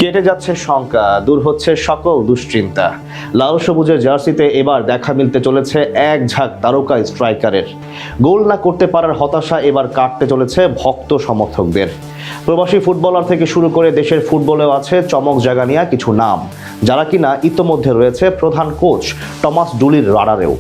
কেটে যাচ্ছে শঙ্কা, দূর হচ্ছে সকল দুশ্চিন্তা। লাল সবুজের জার্সিতে এবার দেখা মিলতে চলেছে এক ঝাঁক তারকা স্ট্রাইকারের। গোল না করতে পারার হতাশা এবার কাটতে চলেছে ভক্ত সমর্থকদের। প্রবাসী ফুটবলার থেকে শুরু করে দেশের ফুটবলেও আছে চমক জাগানিয়া কিছু নাম, যারা কিনা ইতোমধ্যে রয়েছে প্রধান কোচ টমাস ডুলির রাডারেও।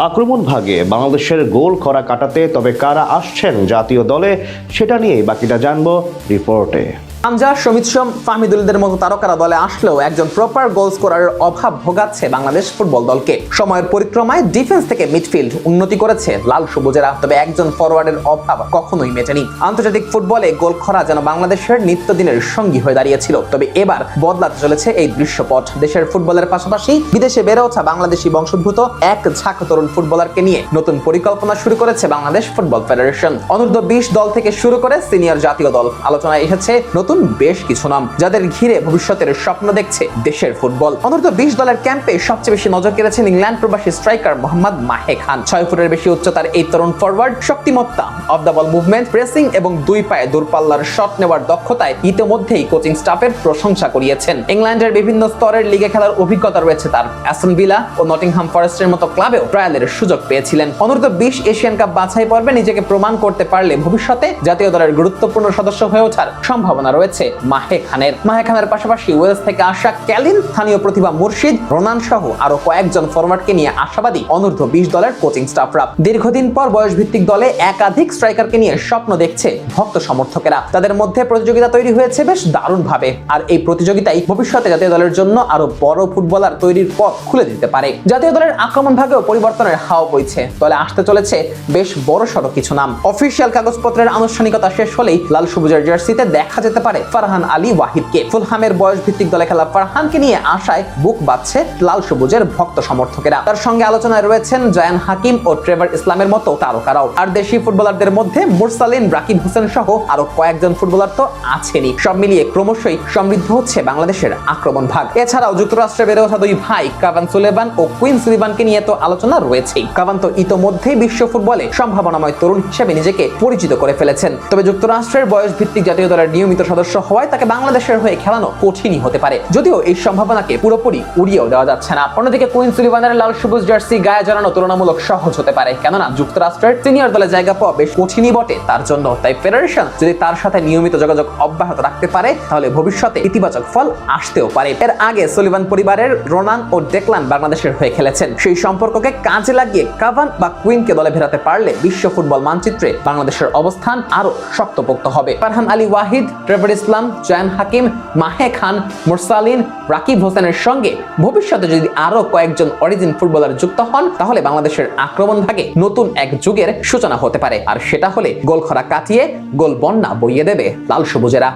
আক্রমণ ভাগে বাংলাদেশের গোল খরা কাটাতে তবে কারা আসছেন জাতীয় দলে, সেটা নিয়েই বাকিটা জানবো রিপোর্টে। হামজা, সমিত সোম, ফাহমিদুলদের মতো তারকারা দলে আসলেও একজন প্রপার গোল স্কোরারের অভাব ভোগাচ্ছে বাংলাদেশ ফুটবল দলকে। সময়ের পরিক্রমায় ডিফেন্স থেকে মিডফিল্ড উন্নতি করেছে লাল সবুজেরা, তবে একজন ফরওয়ার্ডের অভাব কখনোই মেটেনি। আন্তর্জাতিক ফুটবলে গোল খরা যেন বাংলাদেশের নিত্যদিনের সঙ্গী হয়ে দাঁড়িয়েছিল, তবে এবার বদলাতে চলেছে এই দৃশ্যপট। দেশের ফুটবলের পাশাপাশি বিদেশে বেড়ে ওঠা বাংলাদেশি বংশোদ্ভূত এক ঝাঁক তরুণ ফুটবলারকে নিয়ে নতুন পরিকল্পনা শুরু করেছে বাংলাদেশ ফুটবল ফেডারেশন। অনূর্ধ্ব 20 দল থেকে শুরু করে সিনিয়র জাতীয় দল, আলোচনায় এসেছে নতুন বেশ কিছু নাম, যাদের ঘিরে ভবিষ্যতের স্বপ্ন দেখছে দেশের ফুটবল। অনূর্ধ্ব 20 দলের ক্যাম্পে সবচেয়ে বেশি নজর কেড়েছেন ইংল্যান্ড প্রবাসী স্ট্রাইকার মোহাম্মদ মাহে খান। 6 ফুটের বেশি উচ্চতার এই তরুণ ফরওয়ার্ড শক্তিমত্তা, off the ball movement, pressing এবং দুই পায়ে দূরপাল্লার শট নেওয়ার দক্ষতায় ইতিমধ্যেই কোচিং স্টাফের প্রশংসা করিয়েছেন। ইংল্যান্ডের বিভিন্ন স্তরের লিগে খেলার অভিজ্ঞতা রয়েছে তার। অ্যাস্টন ভিলা ও নটিংহাম ফরেস্টের মতো ক্লাবেও ট্রায়ালের সুযোগ পেয়েছিলেন। অনূর্ধ্ব 20 এশিয়ান কাপ বাছাই পর্বে নিজেকে প্রমাণ করতে পারলে ভবিষ্যতে জাতীয় দলের গুরুত্বপূর্ণ সদস্য হয়ে ওঠার সম্ভাবনা রয়েছে মাহে খানের পাশাপাশি ওয়েলস থেকে আসা ক্যালিন, স্থানীয় প্রতিভা মুর্শিদ, রোনান সহ আরো কয়েকজন ফরওয়ার্ডকে নিয়ে আশাবাদী অনূর্ধ্ব 20 দলের কোচিং স্টাফরা। দীর্ঘদিন পর বয়স ভিত্তিক দলে একাধিক স্ট্রাইকারকে নিয়ে স্বপ্ন দেখছে ভক্ত সমর্থকেরা। তাদের মধ্যে প্রতিযোগিতা তৈরি হয়েছে বেশ দারুণ ভাবে, আর এই প্রতিযোগিতাই ভবিষ্যতে জাতীয় দলের জন্য আরো বড় ফুটবলার তৈরির পথ খুলে দিতে পারে। জাতীয় দলের আক্রমণ ভাগেও পরিবর্তনের হাওয়া বইছে। দলে আসতে চলেছে বেশ বড়সড় কিছু নাম। অফিসিয়াল কাগজপত্রের আনুষ্ঠানিকতা শেষ হলেই লাল সবুজের জার্সিতে দেখা যেতে পারে ফারহান আলী ওয়াহিদকে। ফুলহামের বয়স ভিত্তিক দলে খেলা ফারহানকে নিয়ে আশায় বুক বাঁধছে লাল সবুজের ভক্ত সমর্থকেরা। তার সঙ্গে আলোচনায় রয়েছেন জায়ান হাকিম ও ট্রেভার ইসলামের মতো তারকারাও। আর দেশি ফুটবলারদের মধ্যে মুরসালিন, রাকিব হোসেন সহ আরো কয়েকজন ফুটবলার তো আছেনই। সব মিলিয়ে ক্রমশই সমৃদ্ধ হচ্ছে বাংলাদেশের আক্রমণ ভাগ। এছাড়াও যুক্তরাষ্ট্রে বেড়ে ওঠা দুই ভাই কাভান সুলেমান ও কুইন সুলিভানকে নিয়ে তো আলোচনা রয়েছেই। কাভান তো ইতোমধ্যেই বিশ্ব ফুটবলে সম্ভাবনাময় তরুণ হিসেবে নিজেকে পরিচিত করে ফেলেছেন, তবে যুক্তরাষ্ট্রের বয়স ভিত্তিক জাতীয় দলের নিয়মিত সদস্য হওয়ায় তাকে বাংলাদেশের হয়ে খেলানো কঠিনই হতে পারে, যদিও এই সম্ভাবনাকে পুরোপুরি উড়িয়েও দেওয়া যাচ্ছে না। অন্যদিকে কুইন সুলিভানের লাল সবুজ জার্সি গায়ে জড়ানো তুলনামূলক সহজ হতে পারে, কেননা যুক্তরাষ্ট্রের সিনিয়র দলে জায়গা পাওয়া বেশ কঠিনই বটে তার জন্য। তাই ফেডারেশন যদি তার সাথে নিয়মিত যোগাযোগ অব্যাহত রাখতে পারে, তাহলে ভবিষ্যতে ইতিবাচক ফল আসতেও পারে। এর আগে সুলিভান পরিবারের রোনান ও ডেকলান বাংলাদেশের হয়ে খেলেছেন। সেই সম্পর্ককে কাজে লাগিয়ে কাভান বা কুইনকে দলে ফেরাতে পারলে বিশ্ব ফুটবল মানচিত্রে বাংলাদেশের অবস্থান আরো শক্তপোক্ত হবে। ফারহান আলী ওয়াহিদ, ট্রেভার ইসলাম, জায়ান হাকিম, মাহে খান, মুরসালিন, রাকিব হোসেনের সঙ্গে ভবিষ্যতে যদি আরো কয়েকজন অরিজিন ফুটবলার যুক্ত হন, তাহলে বাংলাদেশের আক্রমণ ভাগে নতুন এক যুগের সূচনা হতে পারে। আর সেটা হলে গোল খরা কাটিয়ে গোল বন্যা বইয়ে দেবে লাল সবুজেরা।